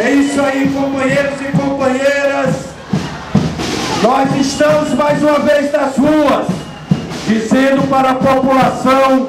É isso aí, companheiros e companheiras. Nós estamos mais uma vez nas ruas, dizendo para a população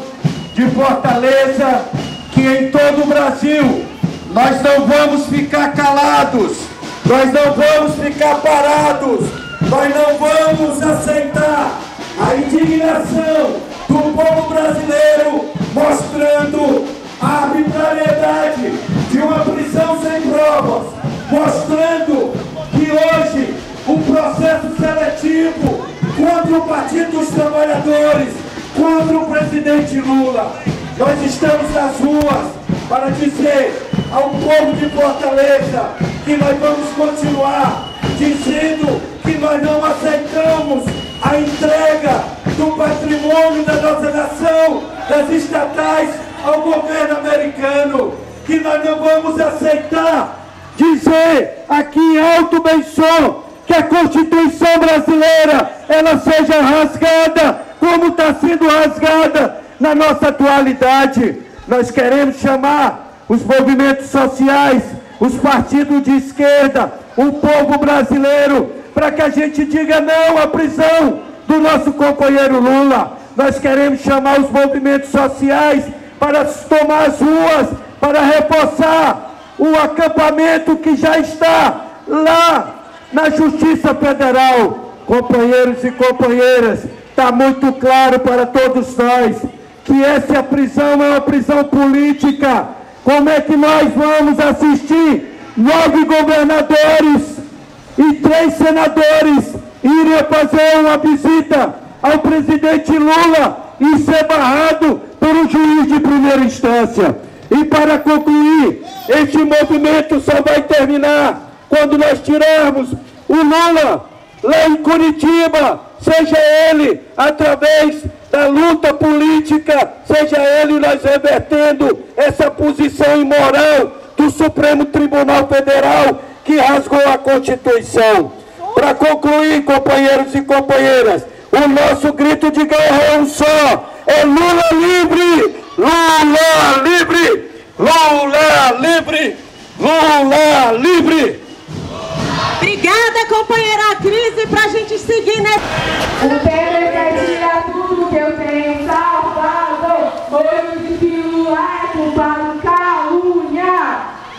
de Fortaleza que em todo o Brasil nós não vamos ficar calados, nós não vamos ficar parados, nós não vamos aceitar a indignação do povo brasileiro, mostrando a arbitrariedade de uma prisão sem provas, mostrando que hoje o processo seletivo contra o Partido dos Trabalhadores, contra o presidente Lula. Nós estamos nas ruas para dizer ao povo de Fortaleza que nós vamos continuar dizendo que nós não aceitamos a entrega do patrimônio da nossa nação, das estatais, ao governo americano, que nós não vamos aceitar dizer aqui em alto bem som que a Constituição brasileira ela seja rasgada como está sendo rasgada na nossa atualidade. Nós queremos chamar os movimentos sociais, os partidos de esquerda, o povo brasileiro, para que a gente diga não à prisão do nosso companheiro Lula. Nós queremos chamar os movimentos sociais para tomar as ruas, para reforçar o acampamento que já está lá na Justiça Federal. Companheiros e companheiras, está muito claro para todos nós que essa prisão é uma prisão política. Como é que nós vamos assistir 9 governadores e 3 senadores irem fazer uma visita ao presidente Lula e ser barrado por um juiz de primeira instância? E para concluir, este movimento só vai terminar quando nós tirarmos o Lula lá em Curitiba, seja ele através da luta política, seja ele nós revertendo essa posição imoral do Supremo Tribunal Federal que rasgou a Constituição. Para concluir, companheiros e companheiras, o nosso grito de guerra é um só: é Lula livre! Lula livre! Lula livre! Lula livre! Obrigada, companheira Crise, pra gente seguir, né? O Temer quer tirar tudo que eu tenho salvado. Foi o desfile culpado, calúnia.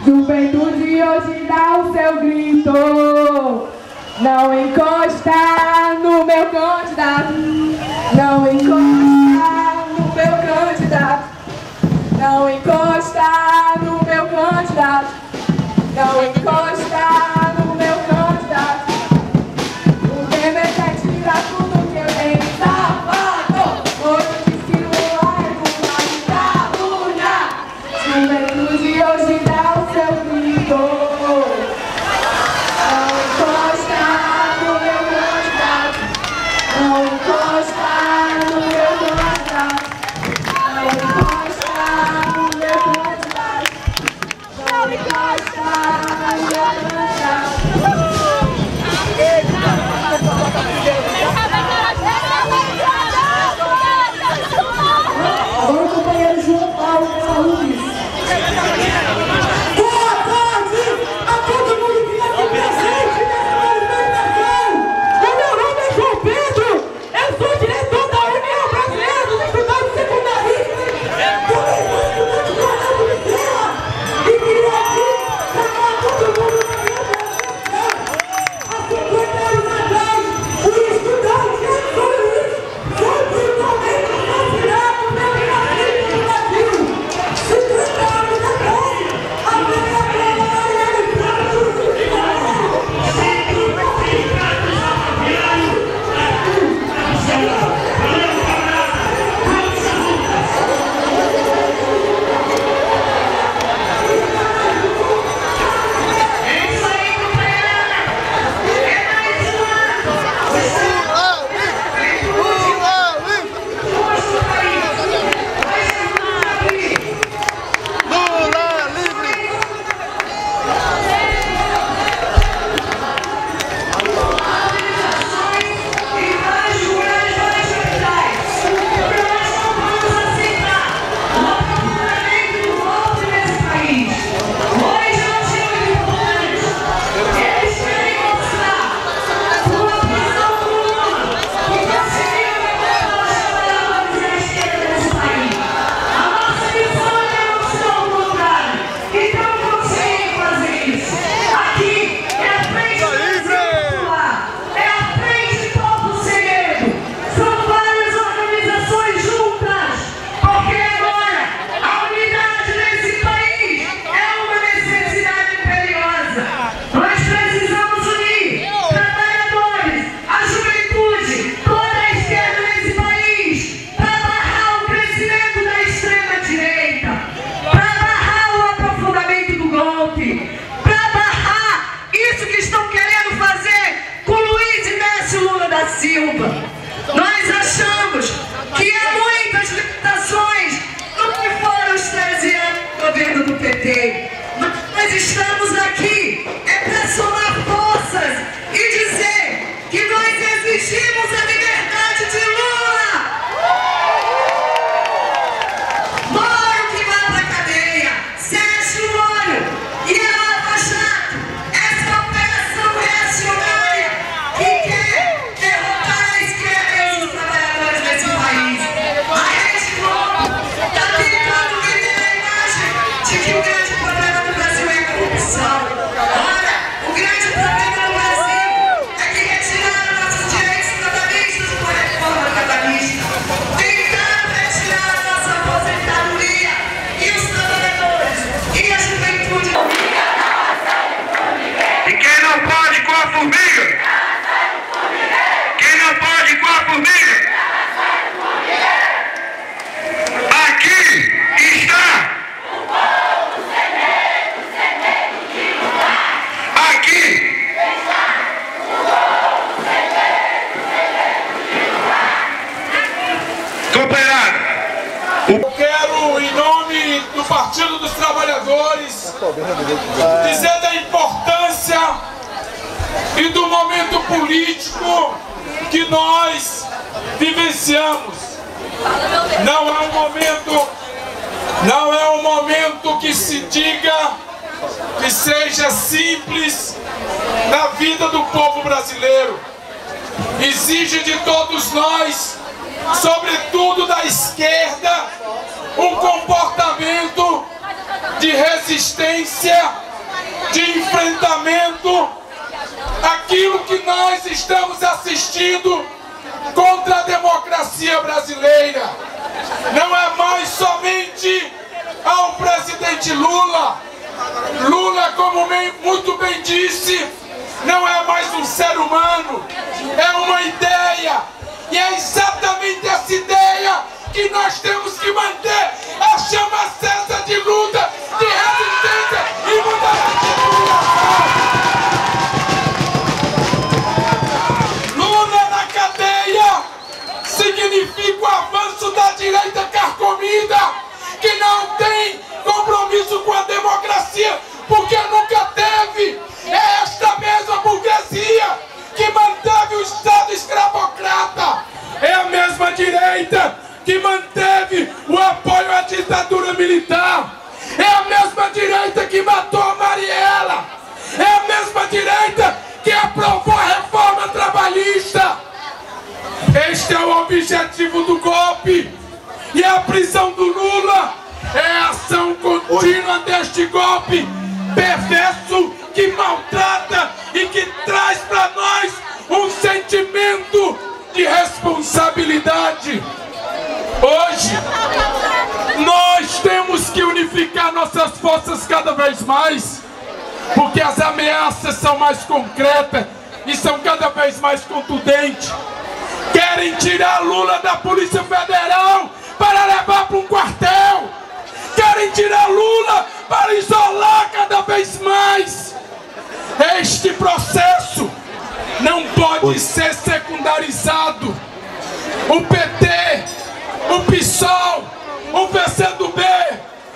Juventude hoje dá o seu grito. Não encosta no meu candidato. Não encosta no meu candidato. Não encosta no meu candidato. Não encosta no meu candidato. O Temer quer tirar tudo que eu tenho salvado. Hoje o desfile é calúnia. Juventude hoje dá o seu grito. Não encosta no meu candidato. Não encosta no meu candidato. Não encosta no meu candidato. Não encosta no meu candidato. do Partido dos Trabalhadores, dizer da importância e do momento político que nós vivenciamos. Não é um momento que se diga que seja simples na vida do povo brasileiro. Exige de todos nós, sobretudo da esquerda, um comportamento de resistência, de enfrentamento àquilo que nós estamos assistindo contra a democracia brasileira. Não é mais somente ao presidente Lula. Lula, como muito bem disse, não é mais um ser humano, é uma ideia. E é exatamente essa ideia que nós temos que manter a chama acesa de luta, de resistência e mudar a Lula na cadeia significa o avanço da direita carcomida, que não tem compromisso com a democracia, porque nunca teve. É esta mesma burguesia que manteve o Estado escravocrata. É a mesma direita que manteve o apoio à ditadura militar. É a mesma direita que matou a Mariela. É a mesma direita que aprovou a reforma trabalhista. Este é o objetivo do golpe. E a prisão do Lula é a ação contínua deste golpe perverso que maltrata e que traz para nós um sentimento de responsabilidade. Hoje, nós temos que unificar nossas forças cada vez mais, porque as ameaças são mais concretas e são cada vez mais contundentes. Querem tirar Lula da Polícia Federal para levar para um quartel. Querem tirar Lula para isolar cada vez mais. Este processo não pode ser secundarizado. O PT, o PSOL, o PCdoB,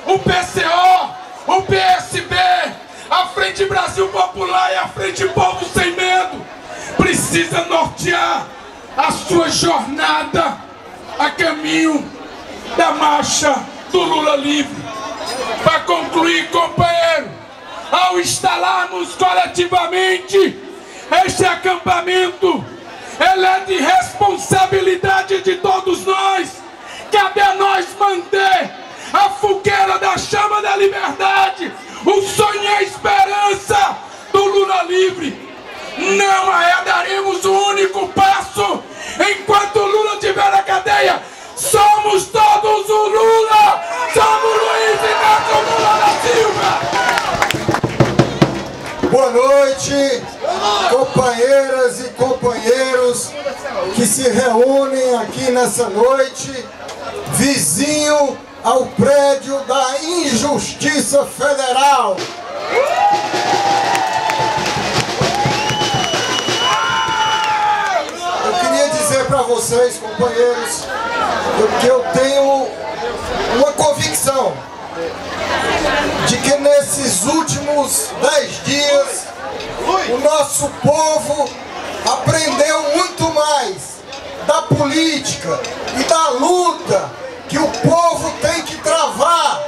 o PCO, o PSB, a Frente Brasil Popular e a Frente Povo Sem Medo precisa nortear a sua jornada a caminho da marcha do Lula livre. Para concluir, companheiro, ao instalarmos coletivamente este acampamento, ele é de responsabilidade de todos nós. Cabe a nós manter a fogueira da chama da liberdade, o sonho e a esperança do Lula livre. Não arredaremos um único passo enquanto o Lula estiver na cadeia. Somos todos o Lula! Somos Luiz Inácio Lula da Silva! Boa noite, companheiras e companheiros que se reúnem aqui nessa noite, vizinho ao prédio da Injustiça Federal. Eu queria dizer para vocês, companheiros, que eu tenho uma convicção de que nesses últimos 10 dias o nosso povo aprendeu muito mais da política e da luta que o povo tem que travar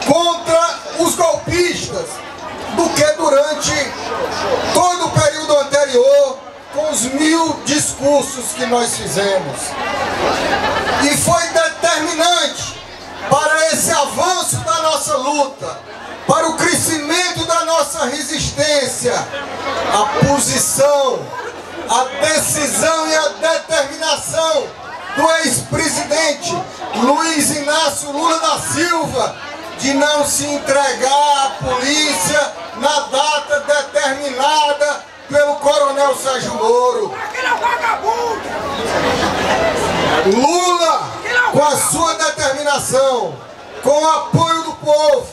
contra os golpistas do que durante todo o período anterior, com os 1000 discursos que nós fizemos. E foi determinante para esse avanço da nossa luta, para o crescimento da nossa resistência, a posição, a decisão e a determinação do ex-presidente Luiz Inácio Lula da Silva de não se entregar à polícia na data determinada pelo coronel Sérgio Moro. Lula, com a sua determinação, com o apoio do povo,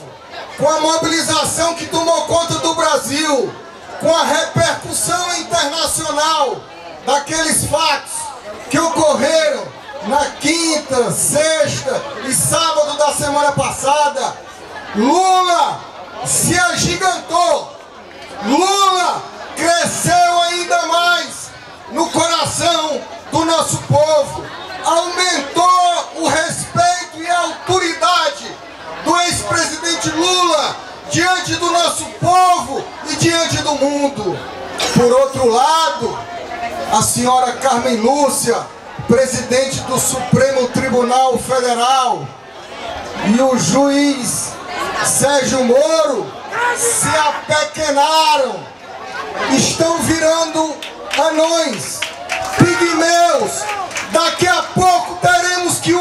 com a mobilização que tomou conta do Brasil, com a repercussão internacional daqueles fatos que ocorreram na quinta, sexta e sábado da semana passada, Lula se agigantou, Lula cresceu ainda mais no coração do nosso povo, aumentou o respeito e a autoridade do ex-presidente Lula diante do nosso povo e diante do mundo. Por outro lado, a senhora Carmen Lúcia, presidente do Supremo Tribunal Federal, e o juiz Sérgio Moro se apequenaram, estão virando anões, pigmeus. Daqui a pouco teremos que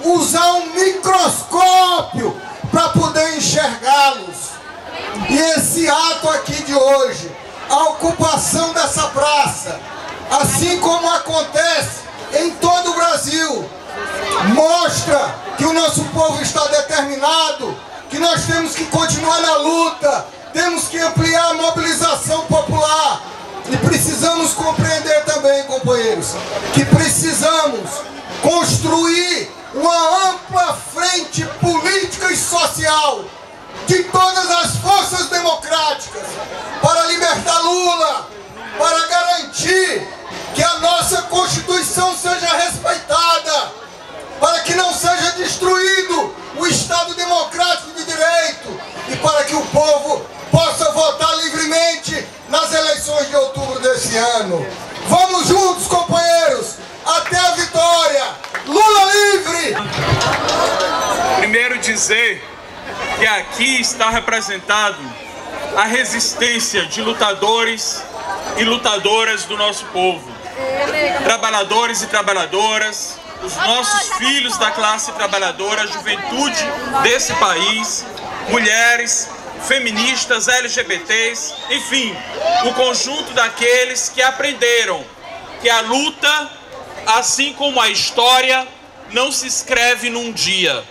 usar um microscópio para poder enxergá-los. E esse ato aqui de hoje, a ocupação dessa praça, assim como acontece em todo o Brasil, mostra que o nosso povo está determinado, que nós temos que continuar na luta, temos que ampliar a mobilização popular. E precisamos compreender também, companheiros, que precisamos construir uma ampla frente política e social de todas as forças democráticas para libertar Lula, para garantir que a nossa Constituição seja respeitada, para que não seja destruído o Estado democrático de direito e para que o povo possa votar livremente nas eleições de outubro desse ano. Vamos juntos, companheiros, até a vitória! Lula livre! Primeiro dizer que aqui está representado a resistência de lutadores e lutadoras do nosso povo. Trabalhadores e trabalhadoras, os nossos filhos da classe trabalhadora, a juventude desse país, mulheres, feministas, LGBTs, enfim, o conjunto daqueles que aprenderam que a luta, assim como a história, não se escreve num dia.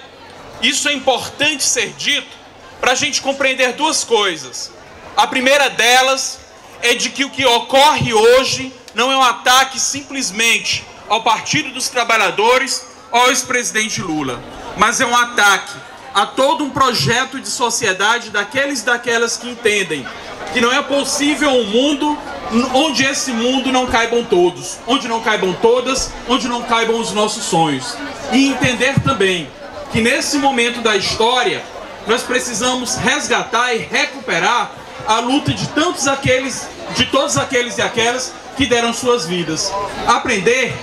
Isso é importante ser dito para a gente compreender duas coisas. A primeira delas é de que o que ocorre hoje não é um ataque simplesmente ao Partido dos Trabalhadores ou ao ex-presidente Lula, mas é um ataque a todo um projeto de sociedade daqueles e daquelas que entendem que não é possível um mundo onde esse mundo não caibam todos, onde não caibam todas, onde não caibam os nossos sonhos. E entender também que nesse momento da história nós precisamos resgatar e recuperar a luta de todos aqueles e aquelas que deram suas vidas. Aprender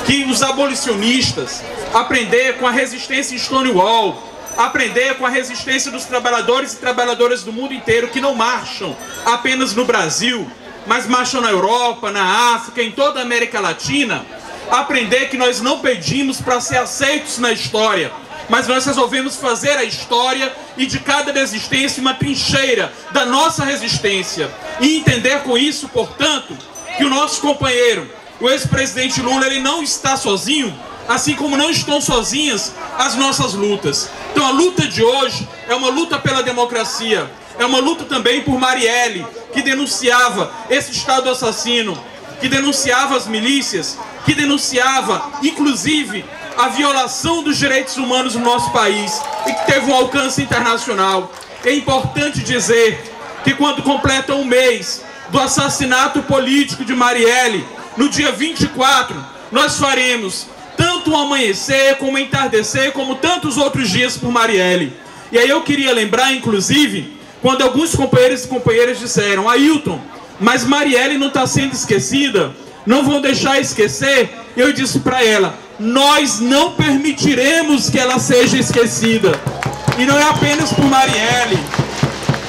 que os abolicionistas, aprender com a resistência em Stonewall, aprender com a resistência dos trabalhadores e trabalhadoras do mundo inteiro que não marcham apenas no Brasil, mas marcham na Europa, na África, em toda a América Latina. Aprender que nós não pedimos para ser aceitos na história, mas nós resolvemos fazer a história e de cada resistência uma trincheira da nossa resistência. E entender com isso, portanto, que o nosso companheiro, o ex-presidente Lula, ele não está sozinho, assim como não estão sozinhas as nossas lutas. Então a luta de hoje é uma luta pela democracia, é uma luta também por Marielle, que denunciava esse Estado assassino, que denunciava as milícias, que denunciava, inclusive, a violação dos direitos humanos no nosso país e que teve um alcance internacional. É importante dizer que quando completa um mês do assassinato político de Marielle, no dia 24, nós faremos tanto um amanhecer, como um entardecer, como tantos outros dias por Marielle. E aí eu queria lembrar, inclusive, quando alguns companheiros e companheiras disseram: Ailton, mas Marielle não está sendo esquecida, não vão deixar esquecer. Eu disse para ela: nós não permitiremos que ela seja esquecida. E não é apenas por Marielle,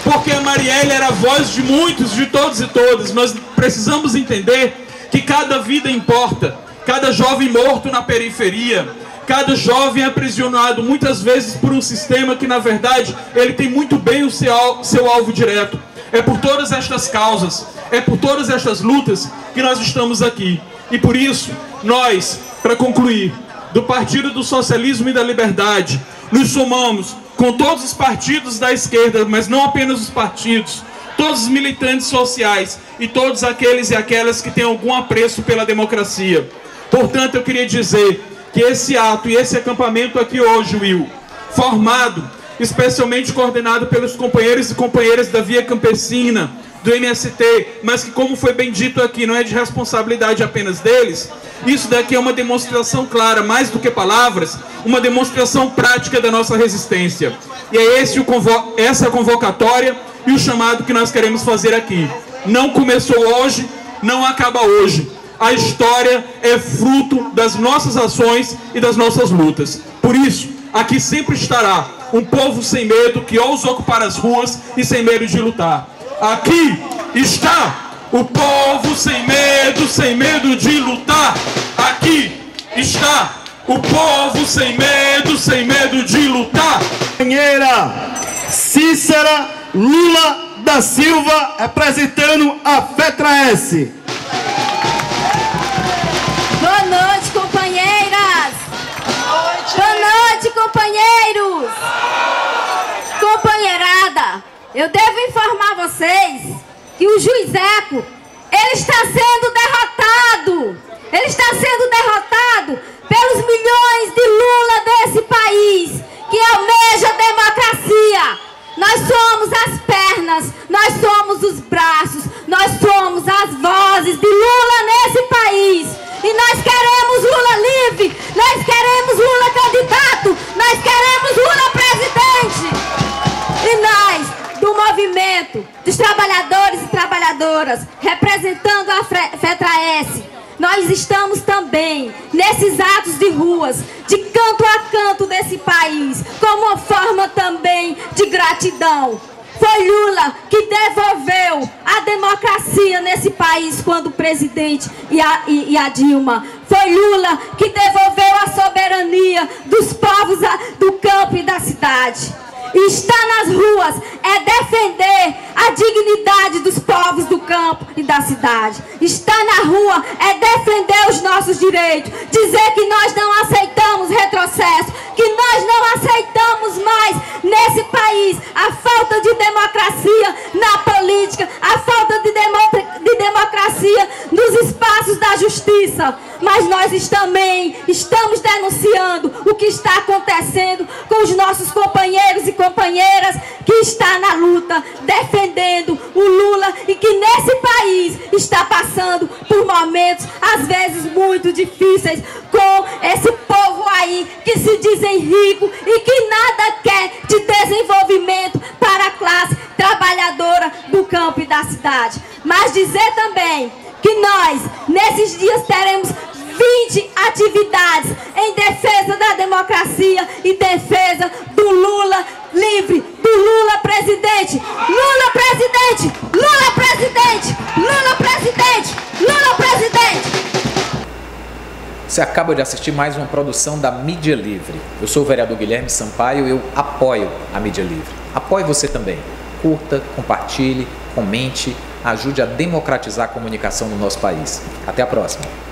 porque a Marielle era a voz de muitos, de todos e todas. Nós precisamos entender que cada vida importa, cada jovem morto na periferia, cada jovem aprisionado muitas vezes por um sistema que na verdade ele tem muito bem o seu alvo direto. É por todas estas causas, é por todas estas lutas que nós estamos aqui. E por isso, nós, para concluir, do Partido do Socialismo e da Liberdade, nos somamos com todos os partidos da esquerda, mas não apenas os partidos, todos os militantes sociais e todos aqueles e aquelas que têm algum apreço pela democracia. Portanto, eu queria dizer que esse ato e esse acampamento aqui hoje, Will, formado especialmente coordenado pelos companheiros e companheiras da Via Campesina, do MST, mas que, como foi bem dito aqui, não é de responsabilidade apenas deles. Isso daqui é uma demonstração clara, mais do que palavras, uma demonstração prática da nossa resistência. E é essa convocatória e o chamado que nós queremos fazer aqui. Não começou hoje, não acaba hoje. A história é fruto das nossas ações e das nossas lutas. Por isso, aqui sempre estará um povo sem medo que ousa ocupar as ruas e sem medo de lutar. Aqui está o povo sem medo de lutar. Aqui está o povo sem medo de lutar. Companheira Cícera Lula da Silva, representando a FETRA-S. Boa noite, companheiras. Boa noite, companheiros. Companheirada, eu devo informar vocês que o juiz Eco, ele está sendo derrotado. Ele está sendo derrotado pelos milhões de Lula desse país, que almeja a democracia. Nós somos as pernas, nós somos os braços, nós somos as vozes de Lula nesse país. E nós queremos Lula livre, nós queremos Lula candidato, nós queremos Lula presidente. E nós, do movimento dos trabalhadores e trabalhadoras, representando a FETRA-S, nós estamos também nesses atos de ruas, de canto a canto desse país, como uma forma também de gratidão. Foi Lula que devolveu a democracia nesse país quando o presidente e a Dilma. Foi Lula que devolveu a soberania dos povos do campo e da cidade. E estar nas ruas é defender a dignidade dos povos do campo e da cidade. Estar na rua é defender os nossos direitos, dizer que nós não aceitamos retrocesso, que nós não aceitamos mais nesse país a falta de democracia na política, a falta de democracia nos espaços da justiça. Mas nós também estamos denunciando o que está acontecendo com os nossos companheiros e companheiras que está na luta, defendendo o Lula e que nesse país está passando por momentos, às vezes, muito difíceis, com esse povo aí que se dizem rico e que nada quer de desenvolvimento para a classe trabalhadora do campo e da cidade. Mas dizer também que nós, nesses dias, teremos 20 atividades em defesa da democracia e defesa do Lula livre, do Lula presidente. Lula presidente! Lula presidente! Lula presidente! Lula presidente! Você acaba de assistir mais uma produção da Mídia Livre. Eu sou o vereador Guilherme Sampaio e eu apoio a Mídia Livre. Apoie você também. Curta, compartilhe, comente, ajude a democratizar a comunicação no nosso país. Até a próxima!